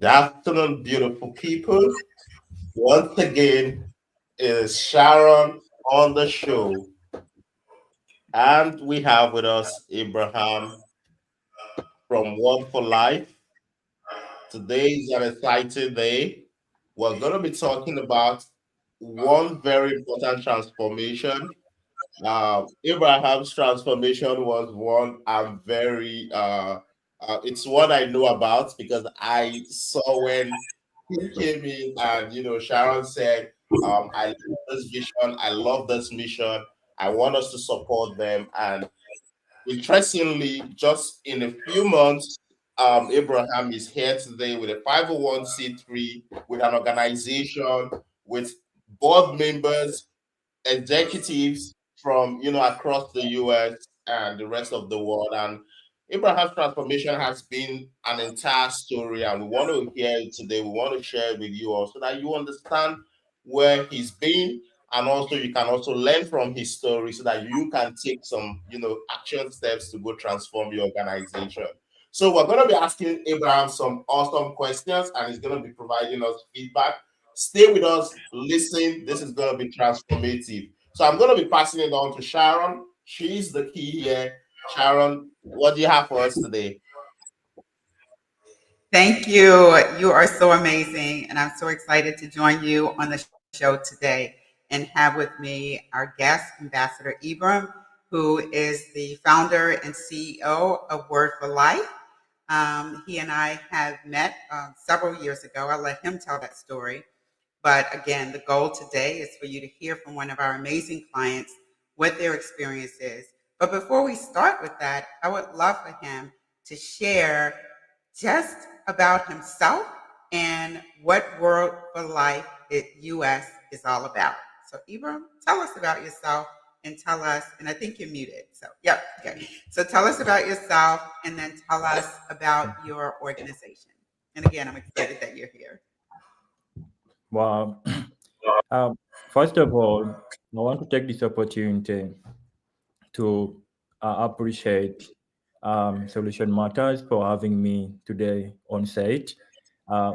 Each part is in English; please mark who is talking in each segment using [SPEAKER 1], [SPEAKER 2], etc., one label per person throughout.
[SPEAKER 1] Good afternoon, beautiful people. Once again, it is Sharon on the show, and we have with us Abraham from One for Life. Today is an exciting day. We're going to be talking about one very important transformation. Abraham's transformation was one I'm very, it's one I know about because I saw when he came in and, Sharon said, I love this vision, I love this mission, I want us to support them. And interestingly, just in a few months, Abraham is here today with a 501c3, with an organization, with board members, executives from across the US and the rest of the world. And Abraham's transformation has been an entire story, and we want to hear it today. We want to share it with you all so that you understand where he's been, and also you can also learn from his story so that you can take some action steps to go transform your organization. So we're going to be asking Abraham some awesome questions, and he's going to be providing us feedback. Stay with us, listen. This is going to be transformative. So I'm going to be passing it on to Sharon. She's the key here. Sharon, what do you have for us today?
[SPEAKER 2] Thank you. You are so amazing. And I'm so excited to join you on the show today and have with me our guest, Ambassador Ibram, who is the founder and CEO of Word for Life. He and I have met several years ago. I'll let him tell that story. But again, the goal today is for you to hear from one of our amazing clients what their experience is. But before we start with that, I would love for him to share just about himself and what World for Life US is all about. So, Ibram, tell us about yourself and tell us, and I think you're muted. So, yep, okay. So, tell us about yourself and then tell us about your organization. And again, I'm excited that you're here.
[SPEAKER 3] Wow. Um, First of all, I want to take this opportunity to appreciate Solution Matters for having me today on site. Uh,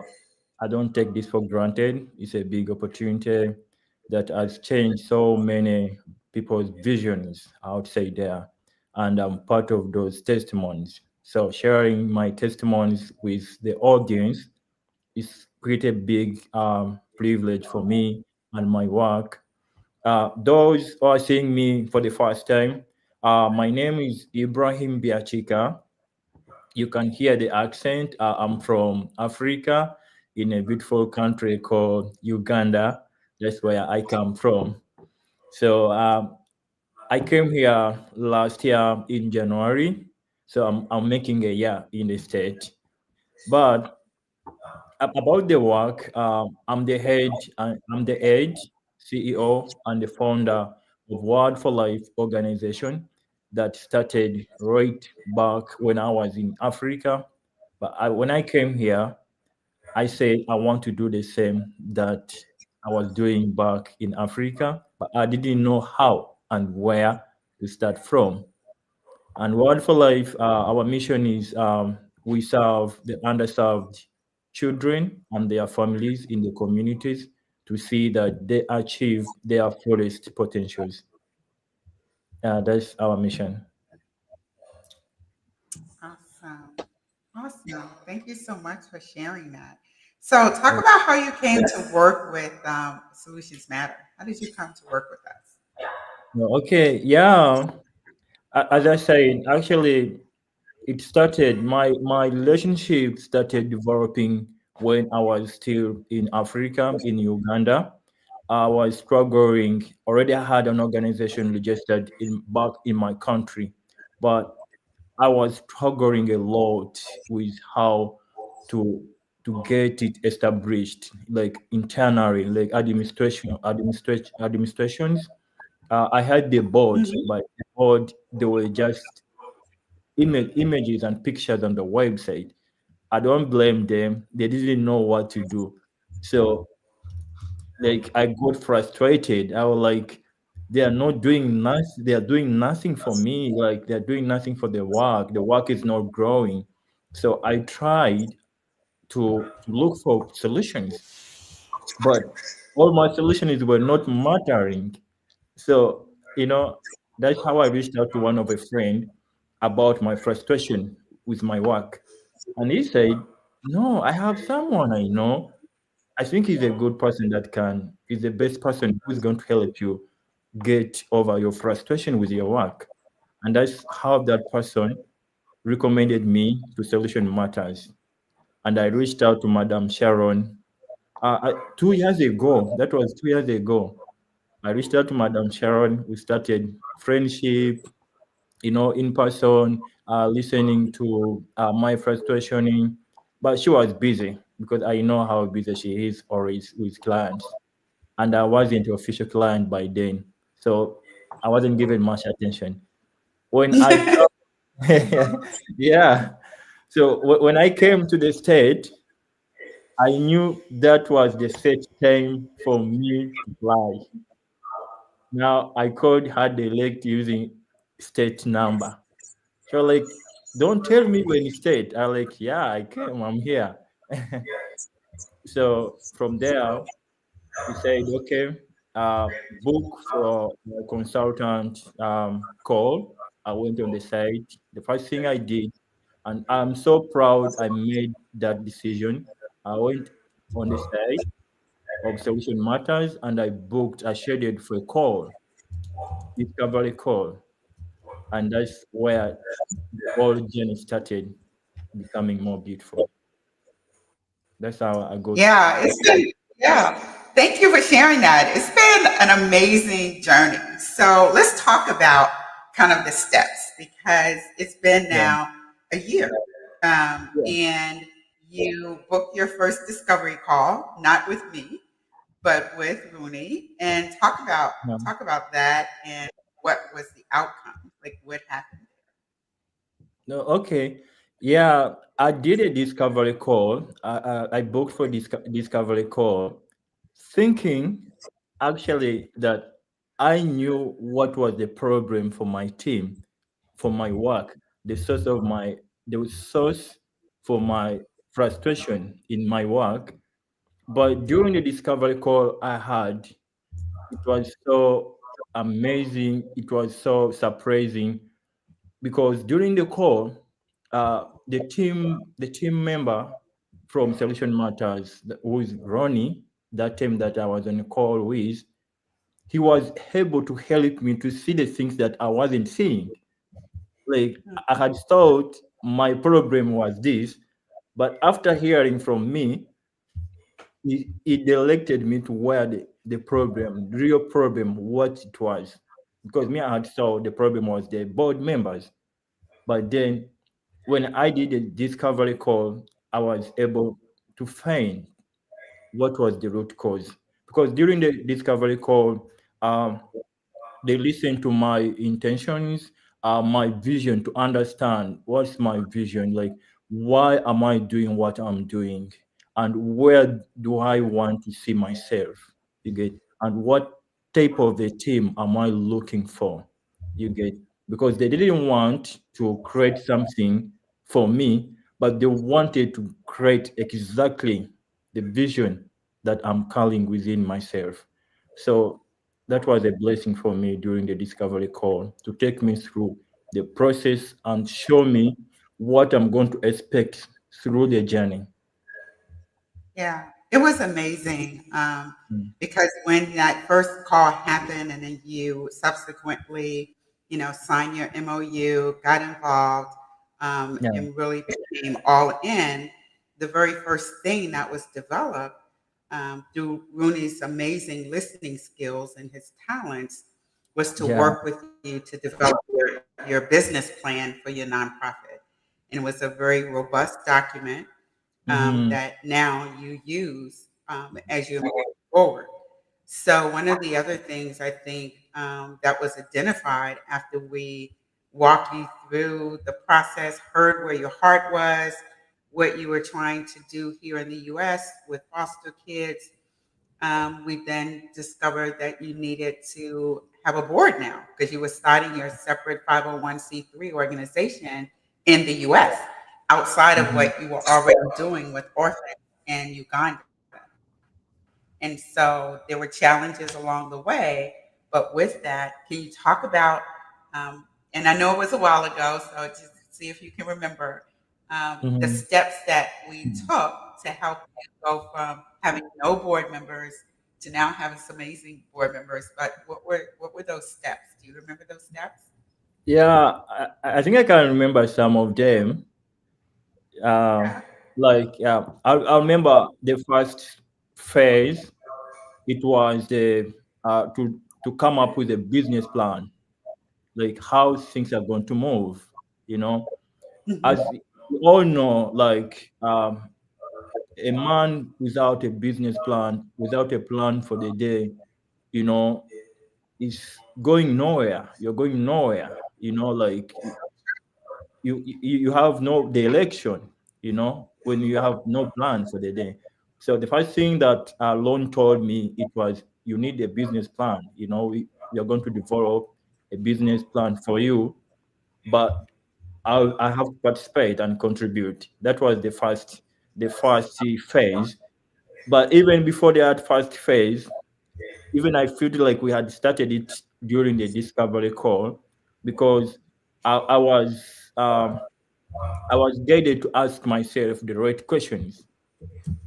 [SPEAKER 3] I don't take this for granted. It's a big opportunity that has changed so many people's visions outside there. And I'm part of those testimonies. So sharing my testimonies with the audience is pretty big privilege for me and my work. Those who are seeing me for the first time, my name is Ibrahim Biachika. You can hear the accent. I'm from Africa in a beautiful country called Uganda. That's where I come from. So I came here last year in January. So I'm making a year in the state. But about the work, I'm the head CEO and the founder of Word for Life organization that started right back when I was in Africa. But when I came here, I said I want to do the same that I was doing back in Africa, but I didn't know how and where to start from. And Word for Life, our mission is we serve the underserved children and their families in the communities to see that they achieve their fullest potentials. That's our mission.
[SPEAKER 2] Awesome. Awesome. Thank you so much for sharing that. So, talk about how you came to work with Solutions Matter. How did you come to work with us?
[SPEAKER 3] Okay, yeah. As I said, actually, it started. My relationship started developing when I was still in Africa, in Uganda. I was struggling. Already, I had an organization registered in back in my country, but I was struggling a lot with how to get it established, like internally, like administrations. I had the board,
[SPEAKER 2] Mhm.
[SPEAKER 3] but the board they were just images and pictures on the website. I don't blame them. They didn't know what to do. So like I got frustrated. I was like, they are not doing nothing. They are doing nothing for me. Like they're doing nothing for the work. The work is not growing. So I tried to look for solutions, but all my solutions were not mattering. So, that's how I reached out to one of a friend about my frustration with my work. And he said, no, I have someone I know. I think he's a good person he's the best person who's going to help you get over your frustration with your work. And that's how that person recommended me to Solution Matters. And I reached out to Madam Sharon 2 years ago. That was 2 years ago. I reached out to Madam Sharon. We started friendship, in person, listening to my frustration. But she was busy because I know how busy she is always with clients. And I wasn't an official client by then. So I wasn't given much attention. When I yeah. So when I came to the state, I knew that was the set time for me to fly. Now I called her direct using state number. So like, don't tell me when you state. I like, yeah, I came, I'm here. So from there, he said, okay, book for a consultant call. I went on the site. The first thing I did, and I'm so proud I made that decision. I went on the site of Solution Matters and I booked a scheduled for a call, discovery call. And that's where the whole journey started becoming more beautiful. That's how I got.
[SPEAKER 2] Yeah, it's been, yeah. Thank you for sharing that. It's been an amazing journey. So let's talk about kind of the steps because it's been
[SPEAKER 3] Yeah,
[SPEAKER 2] now a year.
[SPEAKER 3] yeah,
[SPEAKER 2] And you booked your first discovery call, not with me, but with Rooney, and
[SPEAKER 3] yeah.
[SPEAKER 2] talk about that and what was the outcome, like what happened.
[SPEAKER 3] No, okay. Yeah, I did a discovery call. I booked for discovery call, thinking actually that I knew what was the problem for my team, for my work, the source for my frustration in my work. But during the discovery call I had, it was so amazing. It was so surprising because during the call, the team member from Solution Matters, who is Ronnie, that team that I was on the call with, he was able to help me to see the things that I wasn't seeing. Like I had thought my problem was this, but after hearing from me, he directed me to where the problem, the real problem, what it was. Because me, I had thought the problem was the board members. But then when I did a discovery call, I was able to find what was the root cause. Because during the discovery call, um, they listen to my intentions, my vision, to understand what's my vision, like why am I doing what I'm doing, and where do I want to see myself. You get, and what type of a team am I looking for. You get, because they didn't want to create something for me, but they wanted to create exactly the vision that I'm calling within myself. So that was a blessing for me during the discovery call to take me through the process and show me what I'm going to expect through the journey.
[SPEAKER 2] Yeah, it was amazing
[SPEAKER 3] Mm.
[SPEAKER 2] because when that first call happened and then you subsequently, signed your MOU, got involved,
[SPEAKER 3] Yeah,
[SPEAKER 2] and really became all in, the very first thing that was developed through Rooney's amazing listening skills and his talents was to
[SPEAKER 3] yeah,
[SPEAKER 2] work with you to develop your business plan for your nonprofit. And it was a very robust document
[SPEAKER 3] hmm,
[SPEAKER 2] that now you use as you move forward. So, one of the other things I think that was identified after we walked you through the process, heard where your heart was, what you were trying to do here in the US with foster kids, we then discovered that you needed to have a board now because you were starting your separate 501c3 organization in the US. outside of
[SPEAKER 3] Mhm.
[SPEAKER 2] what you were already doing with orphans in Uganda. And so there were challenges along the way. But with that, can you talk about, um, and I know it was a while ago, so just see if you can remember the
[SPEAKER 3] Mhm.
[SPEAKER 2] steps that we took to help you go from having no board members to now having some amazing board members. But what were those steps? Do you remember those steps?
[SPEAKER 3] Yeah, I think I can remember some of them. Uh,
[SPEAKER 2] Yeah.
[SPEAKER 3] I remember the first phase. It was to come up with a business plan, like how things are going to move. You know, as
[SPEAKER 2] Hmm.
[SPEAKER 3] we all know, a man without a business plan, without a plan for the day, you know, is going nowhere. You're going nowhere. You know, you have no the election. You know, when you have no plan for the day. So the first thing that Lon told me it was you need a business plan. You know, we are going to develop a business plan for you, but I have to participate and contribute. That was the first phase. But even before that first phase, even I feel like we had started it during the discovery call because I was um, I was guided to ask myself the right questions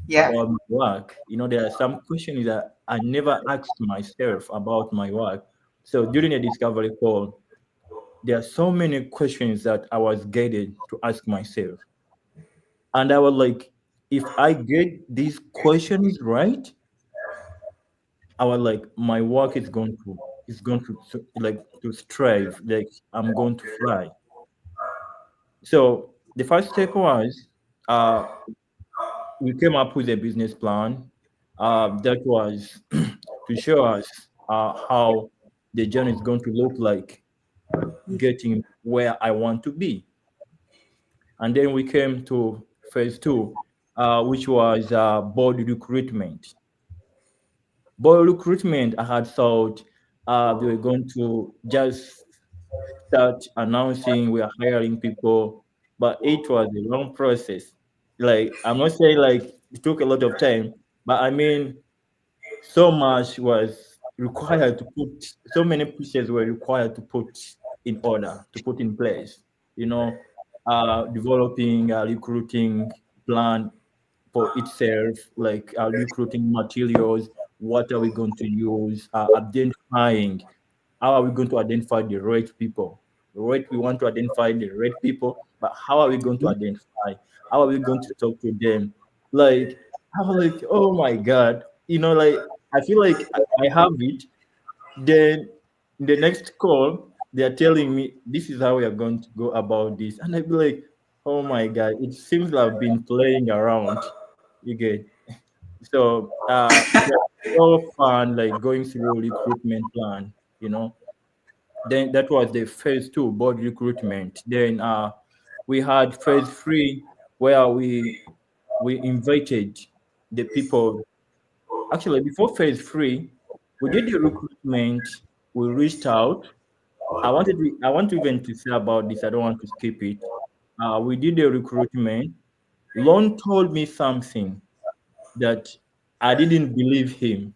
[SPEAKER 2] Yeah.
[SPEAKER 3] about my work. You know, there are some questions that I never asked myself about my work. So during the discovery call, there are so many questions that I was guided to ask myself. And I was like, if I get these questions right, I was like, my work is going to strive, like I'm going to fly. So the first step was uh, we came up with a business plan that was to show us how the journey is going to look like getting where I want to be. And then we came to phase two, which was board recruitment. Board recruitment, I had thought they were going to just start announcing we are hiring people, but it was a long process. Like, I'm not saying like it took a lot of time, but I mean, so much was required to put, so many pieces were required to put in order, to put in place. You know, developing a recruiting plan for itself, like recruiting materials, what are we going to use, identifying, how are we going to identify the right people? Right, we want to identify the right people, but how are we going to identify? How are we going to talk to them? Like, I was like, oh my God, like I feel like I have it. Then in the next call, they are telling me this is how we are going to go about this, and I be like, oh my God, it seems like I've been playing around. You get so it was so fun, like going through recruitment plan. You know, then that was the phase two, board recruitment. Then we had phase three where we invited the people. Actually, before phase three, we did the recruitment. We reached out. I want to even to say about this. I don't want to skip it. We did the recruitment. Lon told me something that I didn't believe him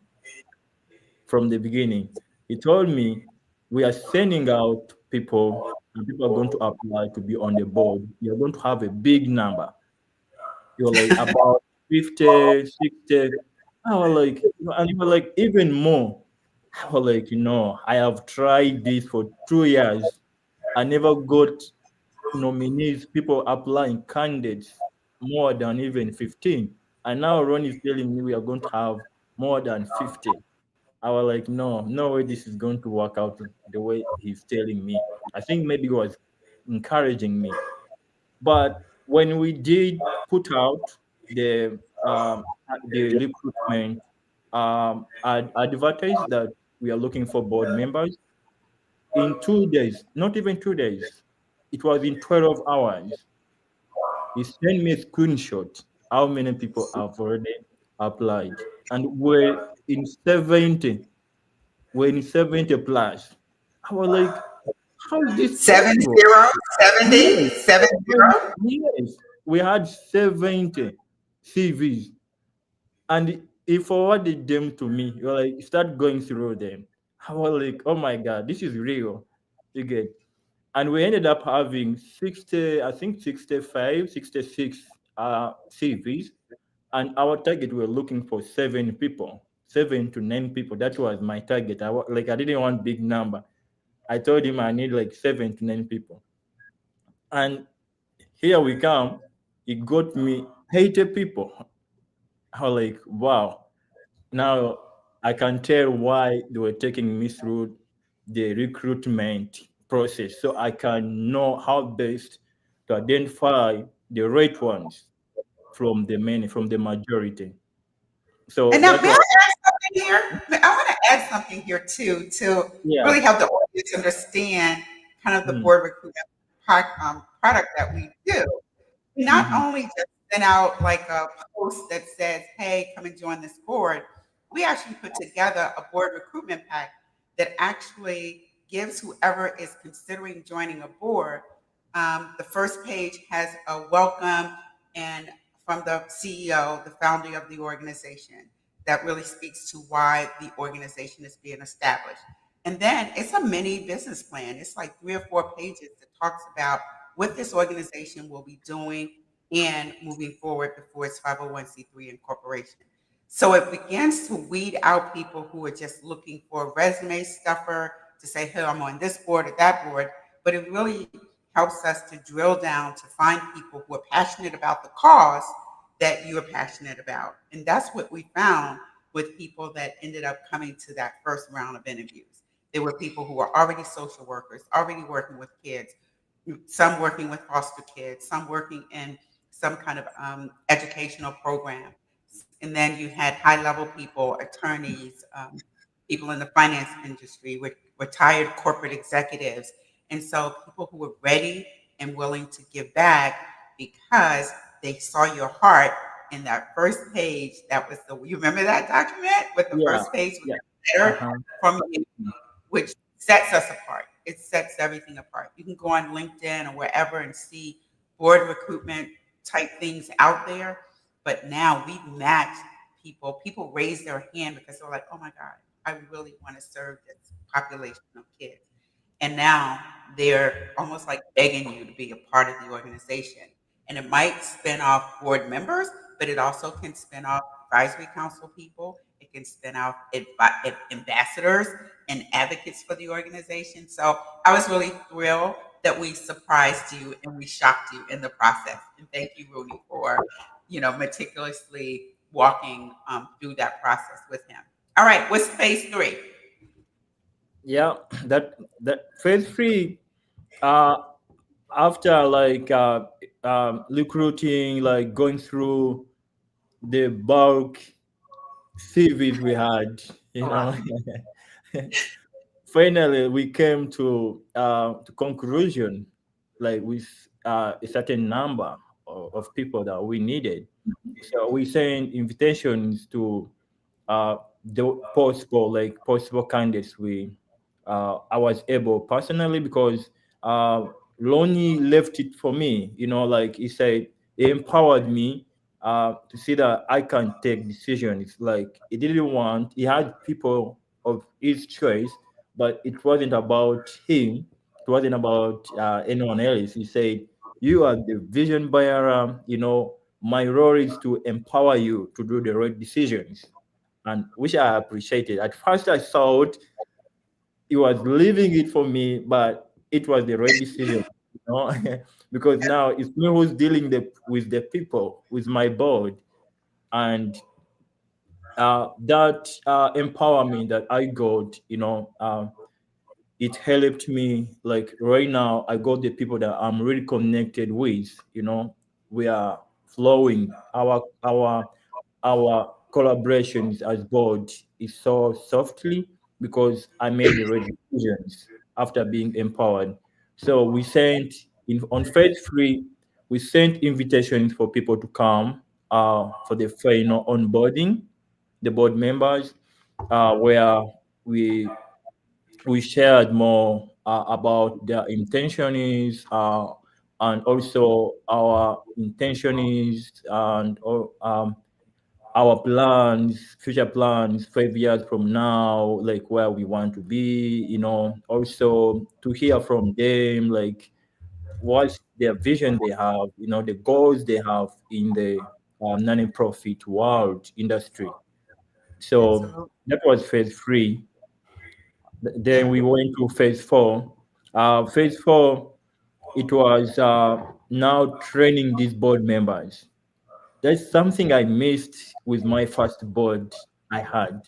[SPEAKER 3] from the beginning. He told me we are sending out people and people are going to apply to be on the board. You're going to have a big number. You're like about 50, 60. I was like, and you were like, even more. I was like, I have tried this for 2 years. I never got nominees, people applying candidates more than even 15. And now Ron is telling me we are going to have more than 50. I was like, no, no way this is going to work out the way he's telling me. I think maybe he was encouraging me. But when we did put out the recruitment, I advertised that we are looking for board members in 2 days, not even 2 days. It was in 12 hours. He sent me a screenshot how many people have already applied. And we're in 70 plus. I was like, how is this
[SPEAKER 2] Seven
[SPEAKER 3] possible?
[SPEAKER 2] zero, 70,
[SPEAKER 3] Yes,
[SPEAKER 2] 70.
[SPEAKER 3] yes. we had 70 CVs, and he forwarded them to me. You're like, start going through them. I was like, oh my god, this is real. You get, and we ended up having 60, I think 65, 66 CVs, and our target, we were looking for 7 people, 7 to 9 people. That was my target. Like, I didn't want big number. I told him I need like 7 to 9 people, and here we come. It got me 80 people. I was like, wow. Now I can tell why they were taking me through the recruitment process, so I can know how best to identify the right ones from the many, from the majority. So
[SPEAKER 2] And now,
[SPEAKER 3] that
[SPEAKER 2] may I
[SPEAKER 3] was,
[SPEAKER 2] add something here? I want to add something here too to
[SPEAKER 3] yeah.
[SPEAKER 2] really help the audience understand kind of the
[SPEAKER 3] Mm,
[SPEAKER 2] board recruitment product that we do. We not
[SPEAKER 3] mhm.
[SPEAKER 2] only just send out like a post that says, "Hey, come and join this board." We actually put together a board recruitment pack that actually gives whoever is considering joining a board. The first page has a welcome and from the CEO, the founder of the organization, that really speaks to why the organization is being established. And then it's a mini business plan. It's like 3 or 4 pages that talks about what this organization will be doing and moving forward before it's 501(c)(3) incorporation. So it begins to weed out people who are just looking for a resume stuffer to say, hey, I'm on this board or that board. But it really helps us to drill down to find people who are passionate about the cause that you're passionate about. And that's what we found with people that ended up coming to that first round of interviews. There were people who were already social workers, already working with kids, some working with foster kids, some working in some kind of educational program. And then you had high level people, attorneys, people in the finance industry, with retired corporate executives. And so people who were ready and willing to give back because they saw your heart in that first page. That was you remember that document with the
[SPEAKER 3] Yeah,
[SPEAKER 2] first page with
[SPEAKER 3] yeah.
[SPEAKER 2] the letter
[SPEAKER 3] Uh-huh.
[SPEAKER 2] from you, which sets us apart. It sets everything apart. You can go on LinkedIn or wherever and see board recruitment type things out there. But now we match people. People raise their hand because they're like, oh my God, I really want to serve this population of kids. And now they're almost like begging you to be a part of the organization. And it might spin off board members, but it also can spin off advisory council people. It can spin off ambassadors and advocates for the organization. So I was really thrilled that we surprised you and we shocked you in the process. And thank you, Rooney, for meticulously walking through that process with him. All right, what's phase three?
[SPEAKER 3] Yeah, that phase three, uh after like recruiting, like going through the bulk CVs we had, you
[SPEAKER 2] Oh,
[SPEAKER 3] know.
[SPEAKER 2] wow.
[SPEAKER 3] Finally we came to conclusion, like with a certain number of people that we needed. So we sent invitations to the possible candidates. I was able personally, because Lonnie left it for me. Like he said, he empowered me to see that I can take decisions. Like he didn't want, he had people of his choice, but it wasn't about him. It wasn't about anyone else. He said, "You are the vision buyer. My role is to empower you to do the right decisions," and which I appreciated. At first, I thought he was leaving it for me, but it was the right decision, because now it's me who's dealing with the people, with my board, and that empowerment that I got, it helped me. Like right now, I got the people that I'm really connected with. We are flowing. Our collaborations as board is so softly, because I made the right decisions after being empowered. So we sent in on phase three, we sent invitations for people to come for the final onboarding, the board members, where we we shared more about their intentions, and also our intention is, and our plans, future plans, 5 years from now, like where we want to be, also to hear from them, like what's their vision they have, the goals they have in the non-profit world industry. So
[SPEAKER 2] Absolutely.
[SPEAKER 3] that was phase three. Then we went to phase four. Phase four, it was now training these board members. That's something I missed with my first board I had.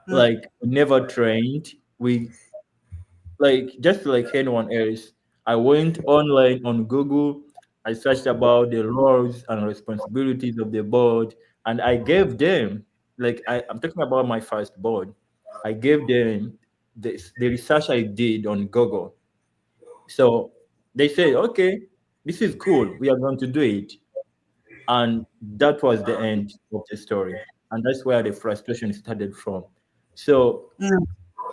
[SPEAKER 2] Mm,
[SPEAKER 3] Like, we never trained. We, like, just like anyone else, I went online on Google. I searched about the roles and responsibilities of the board, and I gave them, like, I'm talking about my first board. I gave them the research I did on Google. So they said, okay, this is cool. We are going to do it. And that was the end of the story. And that's where the frustration started from. So
[SPEAKER 2] mm,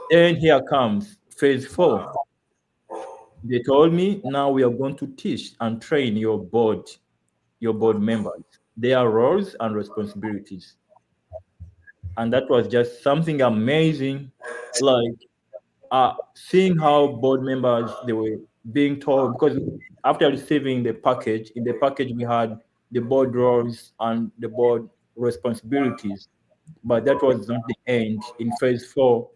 [SPEAKER 3] then here comes phase four. They told me, now we are going to teach and train your board members, their roles and responsibilities. And that was just something amazing. Like, seeing how board members, they were being told, because after receiving the package, in the package we had the board roles and the board responsibilities, but that was not the end. In phase four,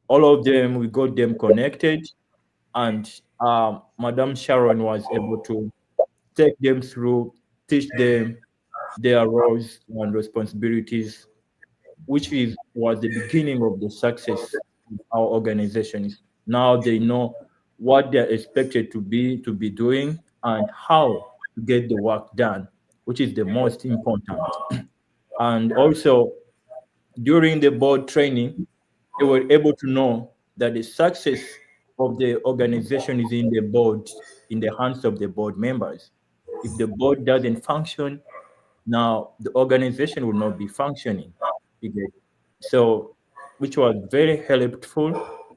[SPEAKER 3] all of them, we got them connected, and Madam Sharon was able to take them through, teach them their roles and responsibilities, which was the beginning of the success of our organizations. Now they know what they're expected to be doing and how to get the work done, which is the most important. And also during the board training, they were able to know that the success of the organization is in the hands of the board members. If the board doesn't function, now the organization will not be functioning. You get. So, which was very helpful.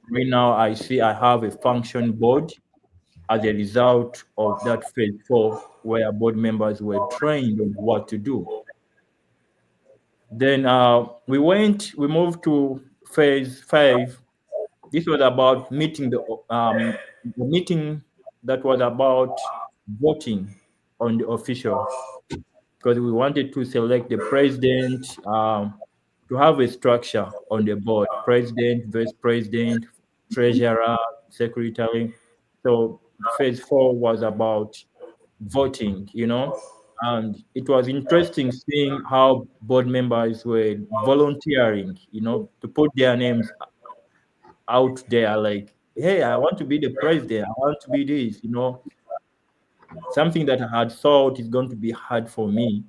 [SPEAKER 3] Right now, I see I have a function board as a result of that phase four, where board members were trained on what to do. Then we moved to phase five. This was about the meeting that was about voting on the official, because we wanted to select the president, to have a structure on the board: president, vice president, treasurer, secretary. So phase four was about voting, and it was interesting seeing how board members were volunteering, to put their names out there, like, hey, I want to be the president, I want to be this, something that I had thought is going to be hard for me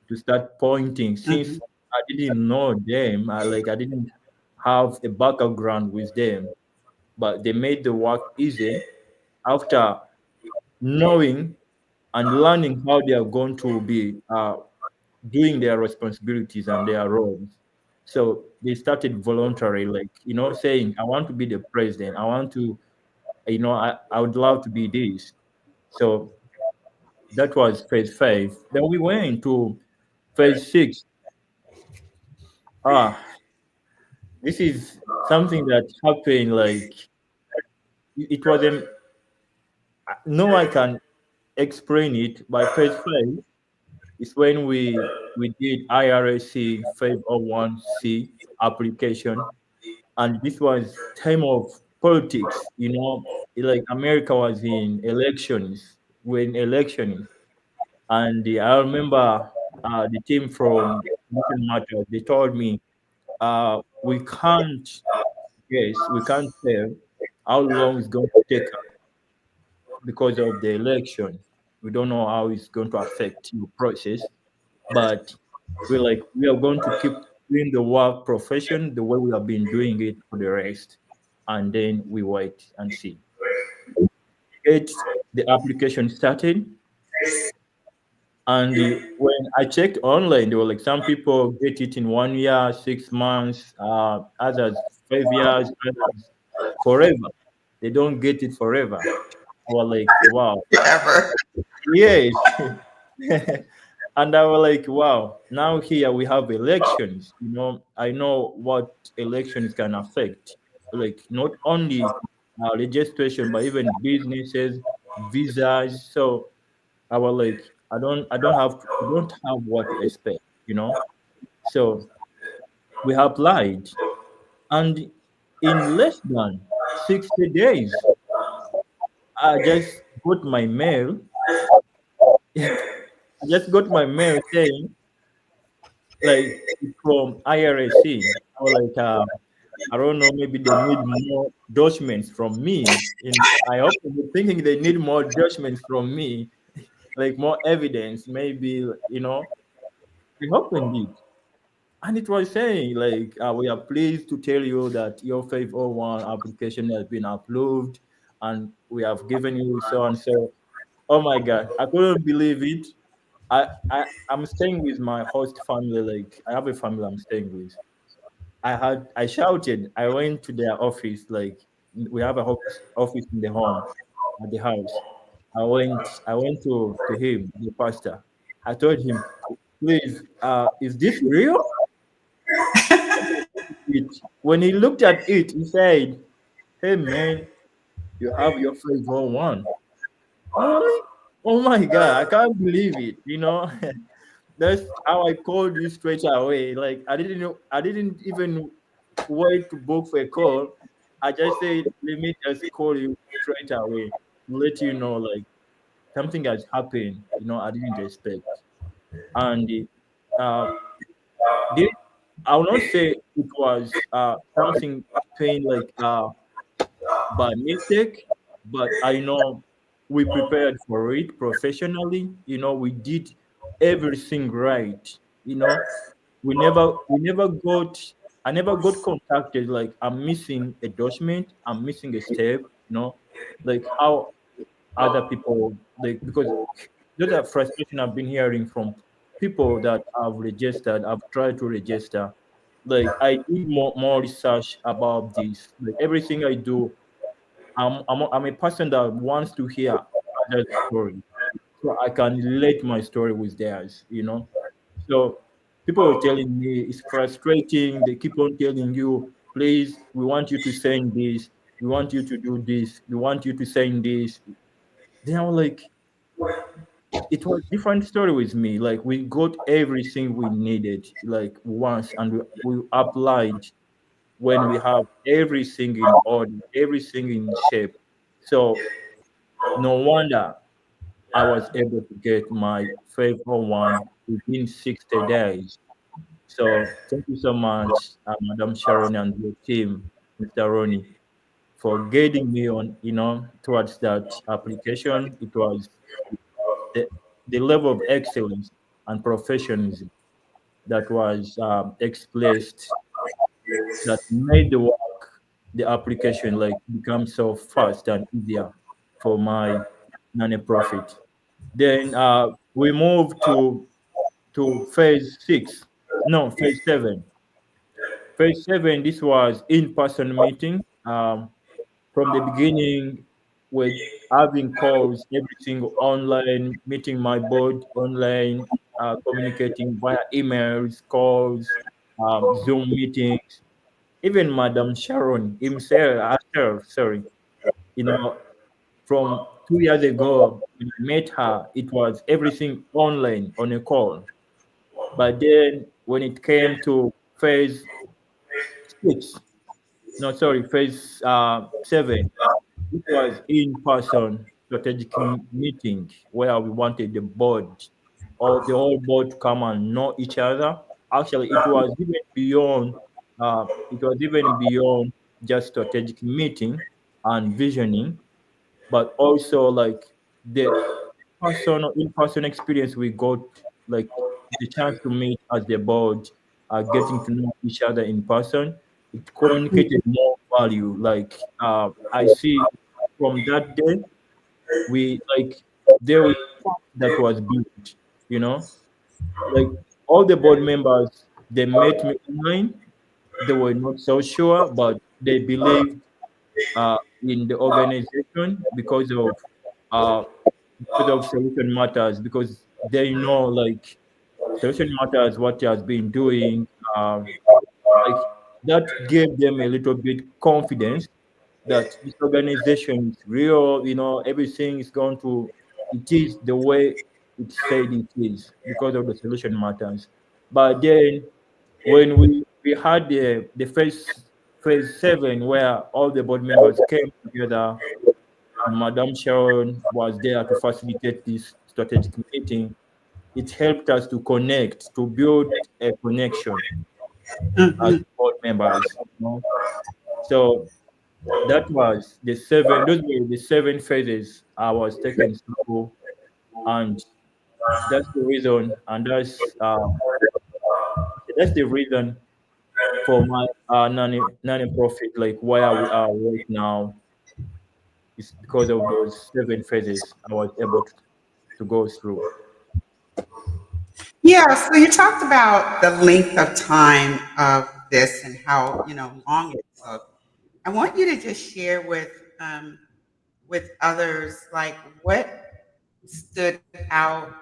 [SPEAKER 3] to start pointing, since
[SPEAKER 2] mhm,
[SPEAKER 3] I didn't know them. I didn't have a background with them, but they made the work easy after knowing and learning how they are going to be doing their responsibilities and their roles. So they started voluntary, like, saying, I want to be the president. I want to, I would love to be this. So that was phase five. Then we went to phase six. Ah, this is something that happened, like, it wasn't, no one can explain it. By phase five is when we did IRSC 501C application, and this was time of politics. Like, America was in elections, when elections, and I remember the team from Mission Matters, they told me, we can't guess, we can't tell how long it's going to take us because of the election. We don't know how it's going to affect your process, but we are going to keep doing the work profession the way we have been doing it for the rest, and then we wait and see. Get the application started, and when I checked online, there were like some people get it in 1 year, 6 months, others 5 years, others forever. They don't get it forever. I was like, wow,
[SPEAKER 2] Forever.
[SPEAKER 3] yes. And I was like, wow, now here we have elections. I know what elections can affect. Like not only registration, but even businesses, visas. So I was like, I don't have what to expect. So we applied, and in less than 60 days, I just got my mail. I just got my mail saying like from IRSC. I was like, I don't know, maybe they need more documents from me. I hope they're thinking they need more documents from me, like more evidence, maybe, I hope indeed. And it was saying, like, we are pleased to tell you that your 501 application has been approved and we have given you so and so. Oh my God, I couldn't believe it. I'm staying with my host family. Like, I have a family I'm staying with. I shouted. I went to their office. Like, we have a office in the home at the house. I went to him, the pastor. I told him, please, is this real? When he looked at it, he said, hey man, you have your favor one. I was like, oh my God, I can't believe it. That's how I called you straight away. Like I didn't even wait to book for a call. I just said, let me just call you straight away, let you know like something has happened. I didn't expect. And uh, this, I will not say it was something happened like by mistake, but I know we prepared for it professionally. We did everything right. You know, we never got I never got contacted like I'm missing a document, I'm missing a step, like how other people like because those are frustration I've been hearing from people that I've tried to register. Like I did more research about this. Like everything I do, I'm a person that wants to hear others' story so I can relate my story with theirs. So people were telling me it's frustrating. They keep on telling you, please, we want you to send this, we want you to do this, we want you to send this. Then I was like, it was different story with me. Like we got everything we needed, like once, and we applied when we have everything in order, everything in shape. So no wonder I was able to get my favorite one within 60 days. So thank you so much, Madam Sharon and your team, Mr. Ronnie, for guiding me on, towards that application. It was the, the level of excellence and professionalism that was expressed that made the application like become so fast and easier for my non-profit. Then we moved to phase six, no, phase seven. Phase seven, this was in-person meeting. From the beginning, with having calls, everything online, meeting my board online, communicating via emails, calls, Zoom meetings. Even Madam Sharon herself, sorry, you know, from 2 years ago when I met her, it was everything online on a call. But then when it came to phase six, no, sorry, phase seven, it was in-person strategic meeting where we wanted the board or the whole board to come and know each other. Actually, it was even beyond just strategic meeting and visioning, but also like the personal in-person experience we got, like the chance to meet as the board, getting to know each other in person. It communicated more value. Like I see from that day, we like there was trust that was built. You know, like all the board members, they met me online. They were not so sure, but they believed in the organization because of uh, because of Solution Matters, because they know like Solution Matters what he has been doing. Like that gave them a little bit confidence that this organization is real. Everything is going to, it is the way it said it is because of the Solution Matters. But then when we had the phase 7 where all the board members came together and Madam Sharon was there to facilitate this strategic meeting, it helped us to connect, to build a connection as
[SPEAKER 2] Mhm.
[SPEAKER 3] board members. So that was the seven, those were the 7 phases I was taken through, and that's the reason, and that's the reason for my non-profit, like where we are right now, is because of those 7 phases I was able to go through.
[SPEAKER 2] Yeah, so you talked about the length of time of this and how, long it took. I want you to just share with others, like what stood out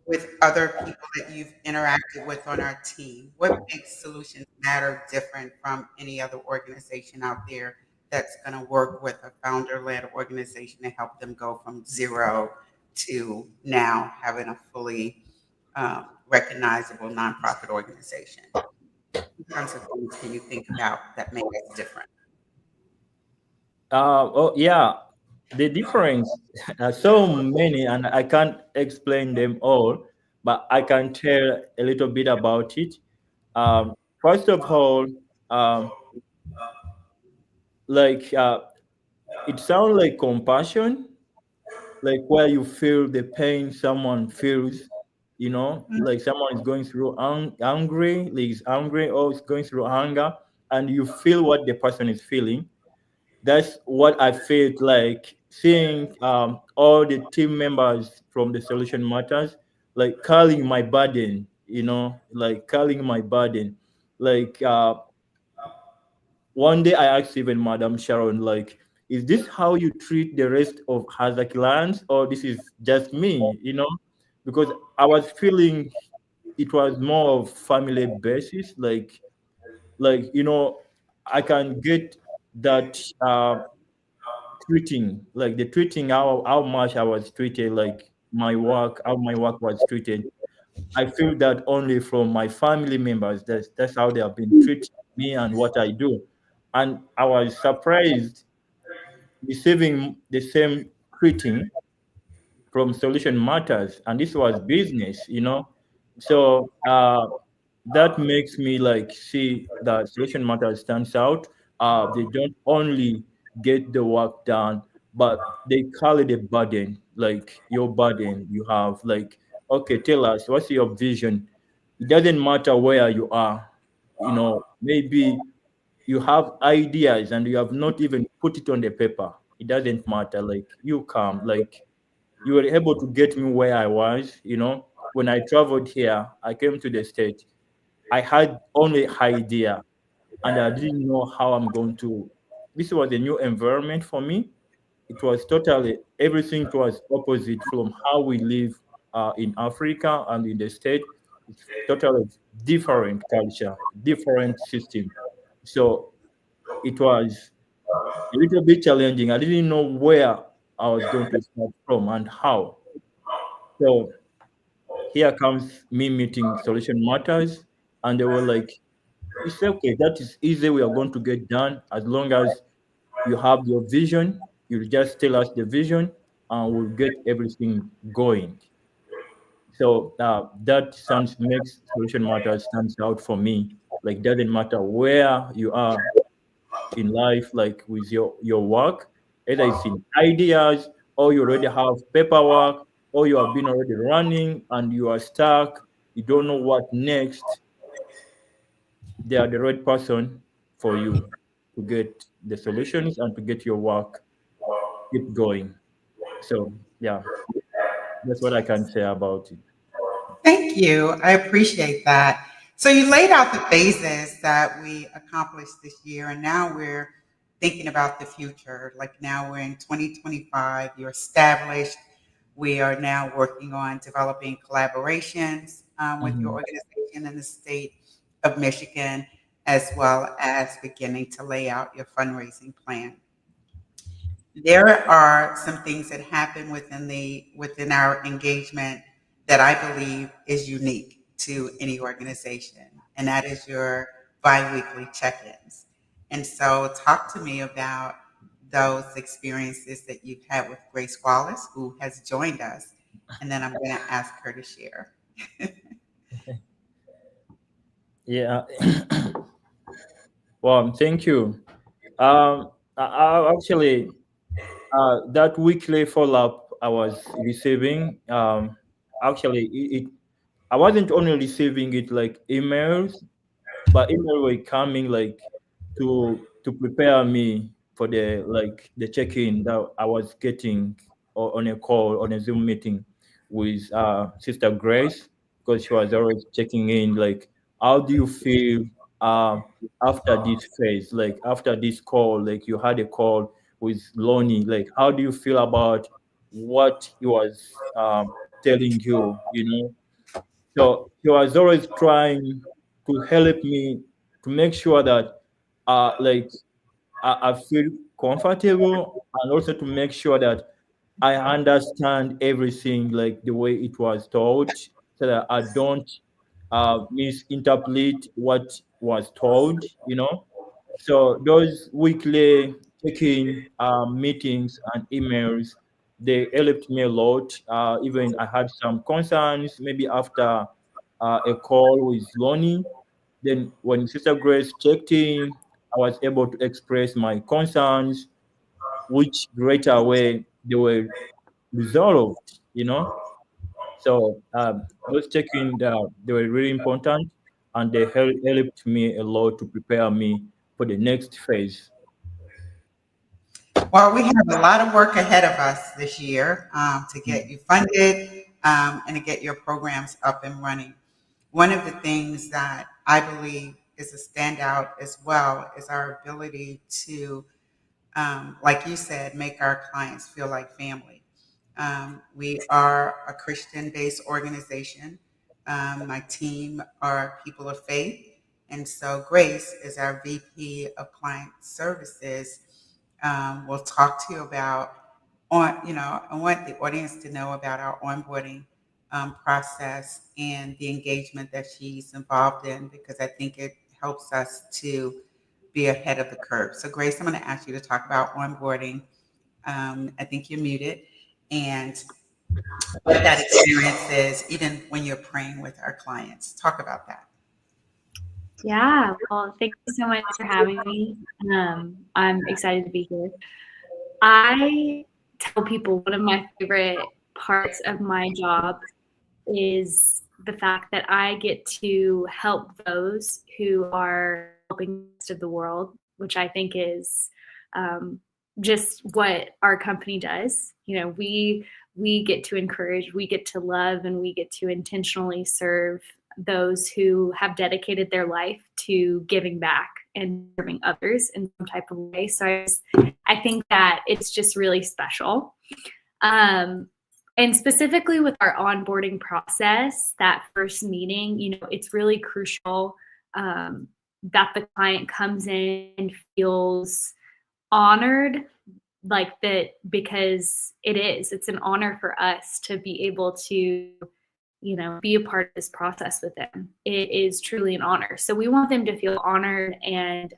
[SPEAKER 2] with other people that you've interacted with on our team. What makes Solutions Matter different from any other organization out there that's going to work with a founder-led organization to help them go from zero to now having a fully recognizable nonprofit organization? In terms of things can you think about that make us different?
[SPEAKER 3] Oh yeah, the difference are so many, and I can't explain them all, but I can tell a little bit about it. First of all, um, like it sounds like compassion, like where you feel the pain someone feels, like someone is going through angry, like is angry or is going through anger, and you feel what the person is feeling. That's what I felt like seeing all the team members from the Solution Matters, like carrying my burden, like carrying my burden. Like one day I asked even Madam Sharon, like, is this how you treat the rest of Hazakilans, or this is just me, Because I was feeling it was more of family basis, like I can get that treating, like the treating, how much I was treated, like how my work was treated. I feel that only from my family members. That's how they have been treating me and what I do. And I was surprised receiving the same treating from Solution Matters, and this was business. So that makes me like see that Solution Matters stands out. They don't only get the work done, but they carry the burden, like your burden you have. Like, okay, tell us what's your vision. It doesn't matter where you are. Maybe you have ideas and you have not even put it on the paper. It doesn't matter. Like you come, like you were able to get me where I was. When I traveled here, I came to the state. I had only idea and I didn't know how I'm going to. This was a new environment for me. It was totally everything was opposite from how we live in Africa and in the state. It's totally different culture, different system. So it was a little bit challenging. I didn't know where I was going to start from and how. So here comes me meeting Solution Matters, and they were like, "It's okay. That is easy. We are going to get done as long as you have your vision. You just tell us the vision, and we'll get everything going." So that sounds makes Solution Matters stands out for me. Like doesn't matter where you are in life, like with your work, either it's in ideas or you already have paperwork or you have been already running and you are stuck, you don't know what next. They are the right person for you to get the solutions and to get your work keep going. So yeah, that's what I can say about it.
[SPEAKER 2] Thank you. I appreciate that. So you laid out the phases that we accomplished this year, and now we're thinking about the future. Like now we're in 2025, you're established. We are now working on developing collaborations with your
[SPEAKER 3] Mhm.
[SPEAKER 2] organization in the state of Michigan, as well as beginning to lay out your fundraising plan. There are some things that happen within our engagement that I believe is unique to any organization, and that is your biweekly check-ins. And so talk to me about those experiences that you've had with Grace Wallace, who has joined us, and then I'm going to ask her to share.
[SPEAKER 3] Yeah. Well, thank you. I actually that weekly follow-up I was receiving. Actually, I wasn't only receiving it like emails, but email were coming like to prepare me for the check-in that I was getting on a call on a Zoom meeting with Sister Grace, because she was always checking in like, how do you feel uh, after this phase, like after this call, like you had a call with Lonnie, like how do you feel about what he was telling you, you know? So he was always trying to help me to make sure that like I feel comfortable, and also to make sure that I understand everything like the way it was told, so that I don't misinterpret what was told, you know. So those weekly check-in meetings and emails, they helped me a lot. Even I had some concerns maybe after a call with Lonnie. Then when Sister Grace checked in, I was able to express my concerns, which right away they were resolved, you know. So those check-in, they were really important, and they helped me a lot to prepare me for the next phase.
[SPEAKER 2] Well, we have a lot of work ahead of us this year to get
[SPEAKER 3] Mm.
[SPEAKER 2] you funded and to get your programs up and running. One of the things that I believe is a standout as well is our ability to, like you said, make our clients feel like family. We are a Christian based organization. My team are people of faith. And so Grace is our VP of Client Services. We'll talk to you about I want the audience to know about our onboarding process and the engagement that she's involved in, because I think it helps us to be ahead of the curve. So Grace, I'm going to ask you to talk about onboarding. I think you're muted, and what that experience is, even when you're praying with our clients. Talk about that.
[SPEAKER 4] Yeah, well, thank you so much for having me. I'm excited to be here. I tell people one of my favorite parts of my job is the fact that I get to help those who are helping the rest of the world, which I think is just what our company does. You know, we get to encourage, we get to love, and we get to intentionally serve those who have dedicated their life to giving back and serving others in some type of way. So I think that it's just really special. And specifically with our onboarding process, that first meeting, you know, it's really crucial that the client comes in and feels honored, like that, because it's an honor for us to be able to, you know, be a part of this process with them. It is truly an honor. So we want them to feel honored and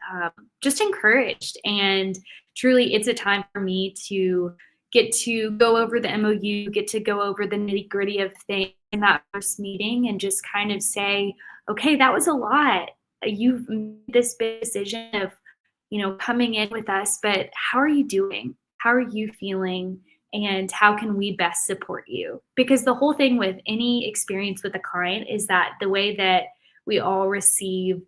[SPEAKER 4] just encouraged. And truly, it's a time for me to get to go over the MOU, get to go over the nitty gritty of things in that first meeting, and just kind of say, okay, that was a lot. You've made this big decision of, you know, coming in with us, but how are you doing? How are you feeling? And how can we best support you? Because the whole thing with any experience with a client is that the way that we all receive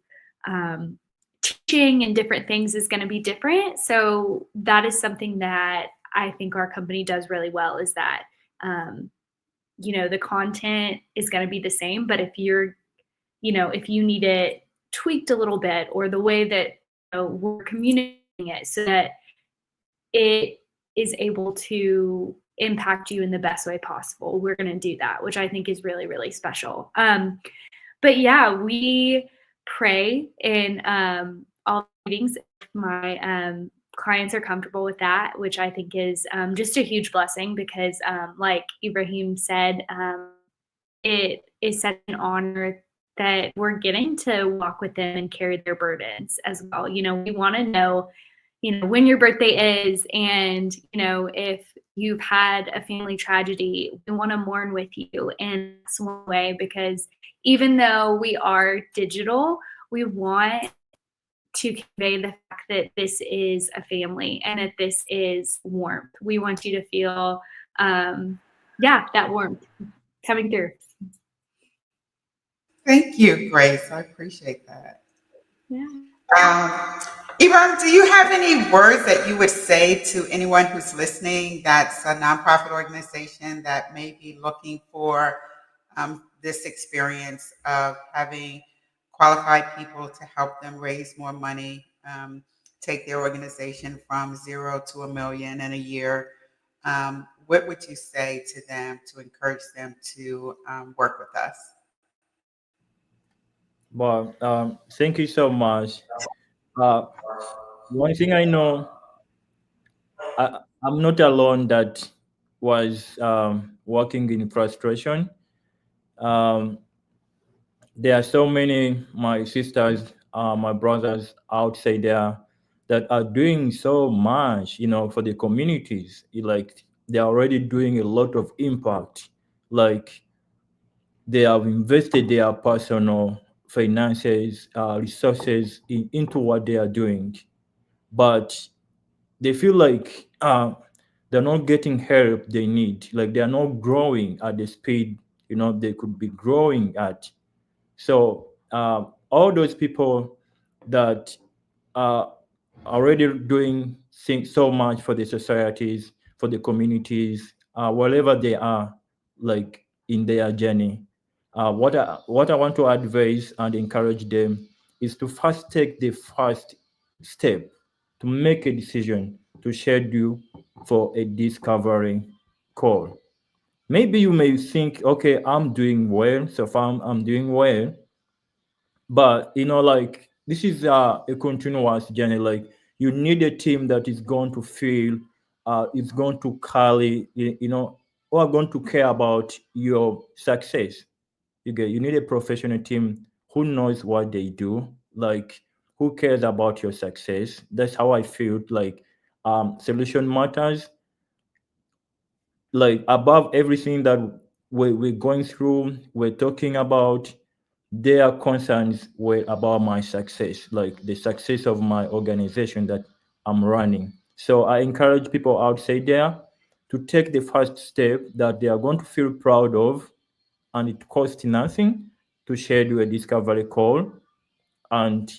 [SPEAKER 4] teaching and different things is going to be different. So that is something that I think our company does really well, is that, you know, the content is going to be the same, but if you're, you know, if you need it tweaked a little bit, or the way that, you know, we're communicating it so that it is able to impact you in the best way possible. We're going to do that, which I think is really, really special. But yeah, we pray in all meetings if my clients are comfortable with that, which I think is just a huge blessing because like Ibrahim said, it is such an honor that we're getting to walk with them and carry their burdens as well. You know, we want to know, you know, when your birthday is, and, you know, if you've had a family tragedy, we want to mourn with you. And that's one way, because even though we are digital, we want to convey the fact that this is a family and that this is warmth. We want you to feel, that warmth coming through.
[SPEAKER 2] Thank you, Grace. I appreciate that.
[SPEAKER 4] Yeah.
[SPEAKER 2] Ibrahim, do you have any words that you would say to anyone who's listening that's a nonprofit organization that may be looking for this experience of having qualified people to help them raise more money, take their organization from 0 to $1 million in a year? What would you say to them to encourage them to work with us?
[SPEAKER 3] Well, thank you so much. Uh, One thing I know, I'm not alone that was working in frustration. Um, there are so many my sisters, my brothers outside there that are doing so much, for the communities. Like they're already doing a lot of impact. Like they have invested their personal finances, resources into what they are doing, but they feel like they're not getting help they need. Like they are not growing at the speed they could be growing at. So all those people that are already doing things so much for the societies, for the communities, wherever they are, like in their journey. What I want to advise and encourage them is to first take the first step to make a decision to schedule for a discovery call. Maybe you may think, okay, I'm doing well, so far I'm doing well, but like this is a continuous journey. Like you need a team that is going to feel, is going to carry, who are going to care about your success. You need a professional team who knows what they do, like who cares about your success. That's how I feel. Like solution matters, like above everything that we're going through, we're talking about. Their concerns were about my success, like the success of my organization that I'm running. So I encourage people outside there to take the first step that they are going to feel proud of, and it costs nothing to schedule a discovery call and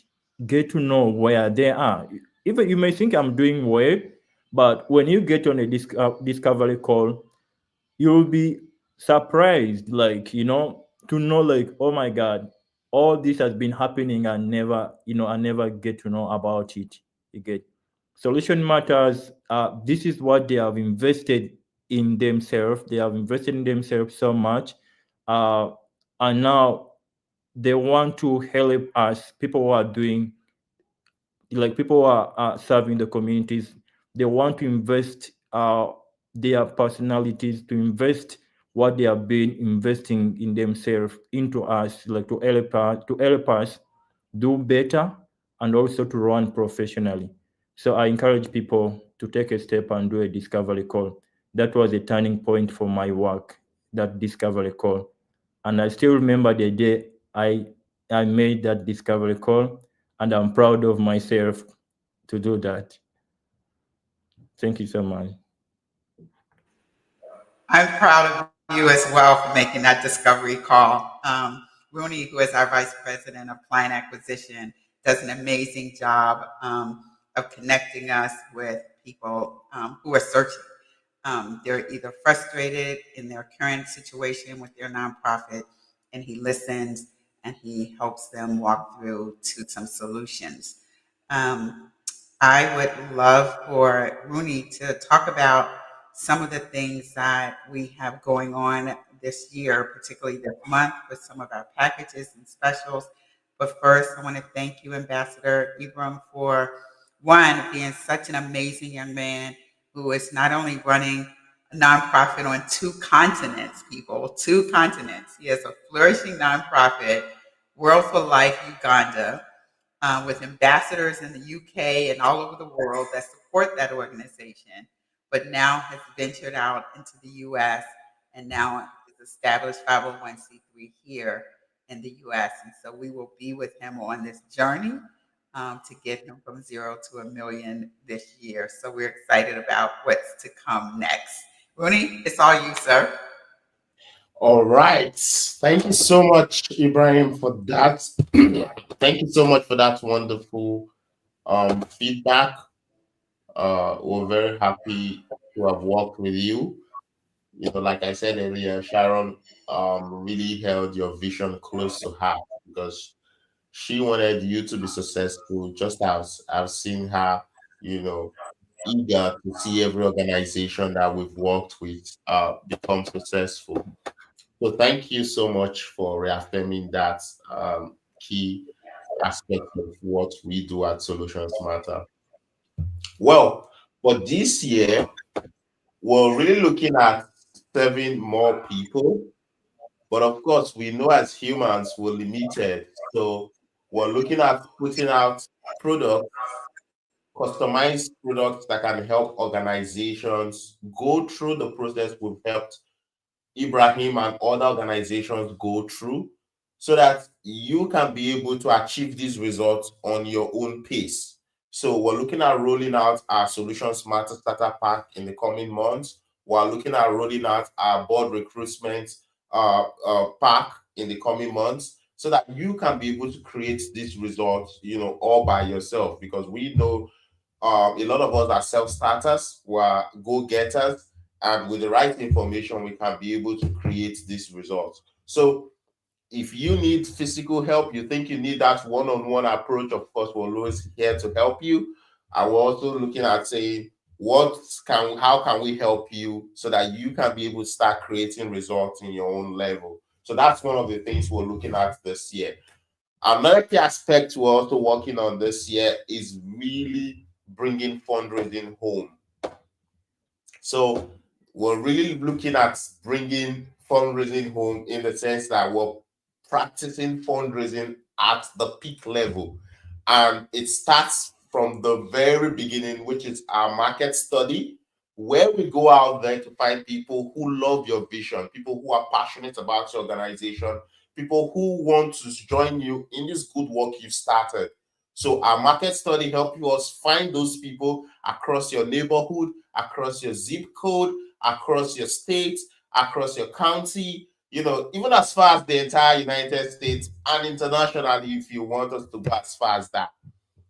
[SPEAKER 3] get to know where they are. Even you may think I'm doing well, but when you get on a discovery call, you'll be surprised, like to know, like, oh my god, all this has been happening and never I never get to know about it. You get solution matters. This is what they have invested in themselves. They have invested in themselves so much, uh, and now they want to help us, people who are doing, like people who are serving the communities. They want to invest their personalities, to invest what they have been investing in themselves into us, like to help us do better, and also to run professionally. So I encourage people to take a step and do a discovery call. That was a turning point for my work, that discovery call. And I still remember the day I made that discovery call, and I'm proud of myself to do that. Thank you so much.
[SPEAKER 2] I'm proud of you as well for making that discovery call. Rooney, who is our Vice President of Client Acquisition, does an amazing job of connecting us with people who are searching. They're either frustrated in their current situation with their nonprofit, and he listens and he helps them walk through to some solutions. Um, I would love for Rooney to talk about some of the things that we have going on this year, particularly this month, with some of our packages and specials. But first, I want to thank you, Ambassador Ibram, for one, being such an amazing young man who is not only running a nonprofit on two continents, people, two continents. He has a flourishing nonprofit, World for Life Uganda, with ambassadors in the UK and all over the world that support that organization, but now has ventured out into the US and now is established 501c3 here in the US. And so we will be with him on this journey to get him from zero to a million this year. So we're excited about what's to come next. Rooney, it's all you, sir.
[SPEAKER 1] All right. Thank you so much, Ibrahim, for that. Thank you so much for that wonderful feedback. We're very happy to have worked with you. You know, like I said earlier, Sharon really held your vision close to her because she wanted you to be successful, just as I've seen her, you know, eager to see every organization that we've worked with become successful. So thank you so much for reaffirming that key aspect of what we do at Solutions Matter. Well, for this year, we're really looking at serving more people. But of course, we know as humans, we're limited. So we're looking at putting out products, customized products that can help organizations go through the process we've helped Ibrahim and other organizations go through so that you can be able to achieve these results on your own pace. So we're looking at rolling out our Solution Smarter Starter Pack in the coming months. We're looking at rolling out our board recruitment pack in the coming months so that you can be able to create these results, all by yourself because we know a lot of us are self-starters, we are go-getters, and with the right information, we can be able to create these results. So if you need physical help, you think you need that one-on-one approach, of course, we're always here to help you. And we're also looking at saying, how can we help you so that you can be able to start creating results in your own level? So that's one of the things we're looking at this year. Another key aspect we're also working on this year is really bringing fundraising home. So we're really looking at bringing fundraising home in the sense that we're practicing fundraising at the peak level. And it starts from the very beginning, which is our market study, where we go out there to find people who love your vision, people who are passionate about your organization, people who want to join you in this good work you've started. So our market study helps us find those people across your neighborhood, across your zip code, across your state, across your county, even as far as the entire United States and internationally, if you want us to go as far as that.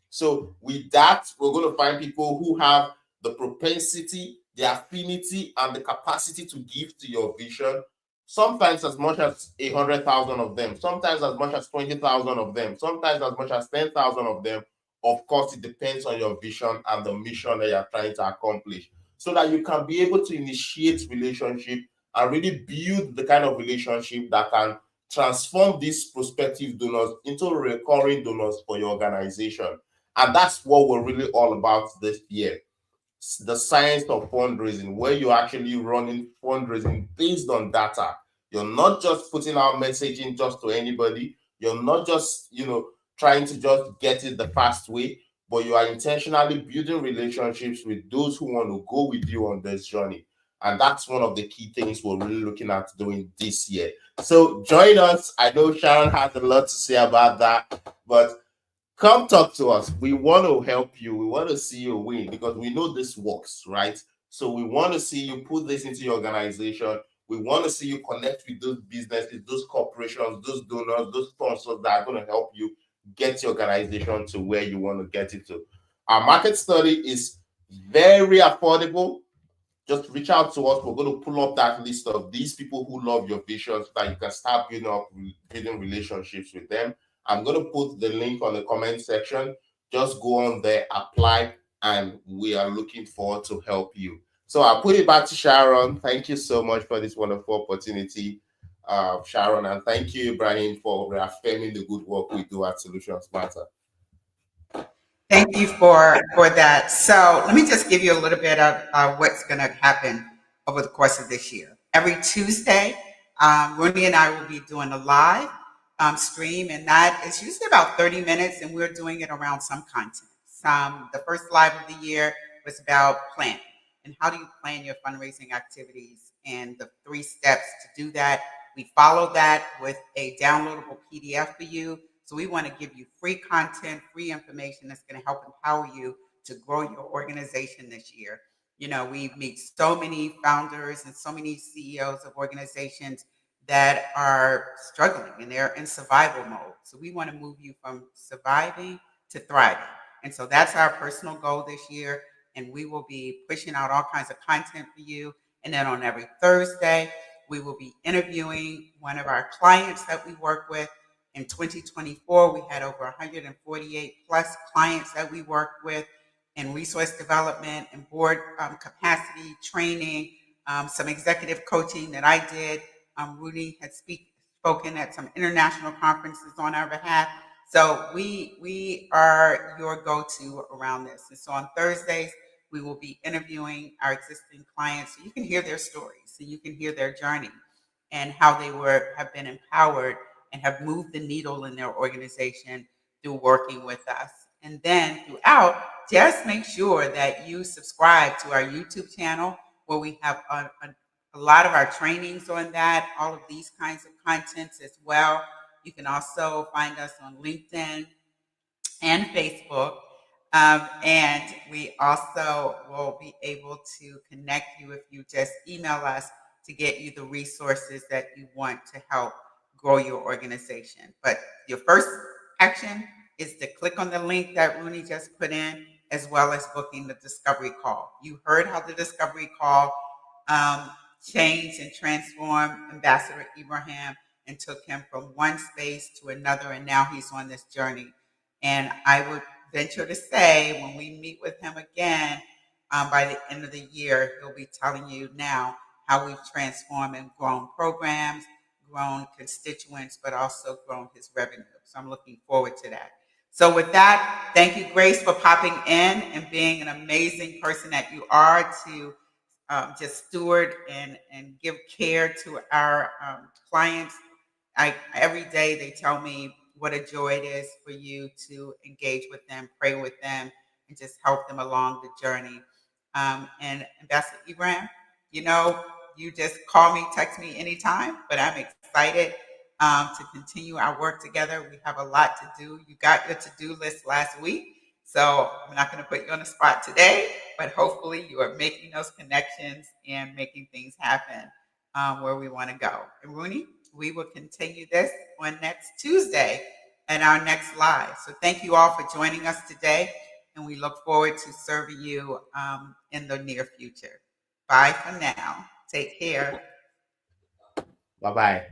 [SPEAKER 1] So with that, we're going to find people who have the propensity, the affinity, and the capacity to give to your vision. Sometimes as much as 100,000 of them, sometimes as much as 20,000 of them, sometimes as much as 10,000 of them. Of course, it depends on your vision and the mission that you're trying to accomplish, so that you can be able to initiate relationship and really build the kind of relationship that can transform these prospective donors into recurring donors for your organization. And that's what we're really all about this year. The science of fundraising, where you're actually running fundraising based on data. You're not just putting out messaging just to anybody. You're not just, trying to just get it the fast way, but you are intentionally building relationships with those who want to go with you on this journey. And that's one of the key things we're really looking at doing this year. So join us. I know Sharon has a lot to say about that, but come talk to us. We want to help you. We want to see you win because we know this works, right? So we want to see you put this into your organization. We want to see you connect with those businesses, those corporations, those donors, those sponsors that are going to help you get your organization to where you want to get it to. Our market study is very affordable. Just reach out to us. We're going to pull up that list of these people who love your vision so that you can start building relationships with them. I'm going to put the link on the comment section. Just go on there, apply, and we are looking forward to help you. So I'll put it back to Sharon. Thank you so much for this wonderful opportunity, Sharon, and thank you, Ibrahim, for reaffirming the good work we do at Solutions Matter.
[SPEAKER 2] Thank you for that. So let me just give you a little bit of what's going to happen over the course of this year. Every Tuesday, Rooney and I will be doing a live stream, and that is usually about 30 minutes, and we're doing it around some content. The first live of the year was about planning and how do you plan your fundraising activities and the 3 steps to do that. We follow that with a downloadable PDF for you. So we want to give you free content, free information that's going to help empower you to grow your organization this year. You know, we meet so many founders and so many CEOs of organizations that are struggling and they're in survival mode. So we want to move you from surviving to thriving. And so that's our personal goal this year. And we will be pushing out all kinds of content for you. And then on every Thursday, we will be interviewing one of our clients that we work with. In 2024, we had over 148 plus clients that we worked with in resource development and board capacity training, some executive coaching that I did. Rudy had spoken at some international conferences on our behalf. So we are your go-to around this. And so on Thursdays, we will be interviewing our existing clients so you can hear their stories, so you can hear their journey and how they have been empowered and have moved the needle in their organization through working with us. And then throughout, just make sure that you subscribe to our YouTube channel where we have a lot of our trainings on that, all of these kinds of contents as well. You can also find us on LinkedIn and Facebook. And we also will be able to connect you if you just email us to get you the resources that you want to help grow your organization. But your first action is to click on the link that Rooney just put in, as well as booking the discovery call. You heard how the discovery call changed and transformed Ambassador Ibrahim and took him from one space to another, and now he's on this journey. And I would venture to say when we meet with him again by the end of the year, he'll be telling you now how we've transformed and grown programs, grown constituents, but also grown his revenue. So I'm looking forward to that. So with that, thank you, Grace, for popping in and being an amazing person that you are to just steward and give care to our clients. Every day they tell me what a joy it is for you to engage with them, pray with them, and just help them along the journey. And Ambassador Ibrahim, you know, you just call me, text me anytime, but I'm excited to continue our work together. We have a lot to do. You got your to-do list last week, so I'm not going to put you on the spot today, but hopefully you are making those connections and making things happen where we want to go. And Rooney, we will continue this on next Tuesday and our next live. So thank you all for joining us today, and we look forward to serving you in the near future. Bye for now. Take care.
[SPEAKER 1] Bye-bye.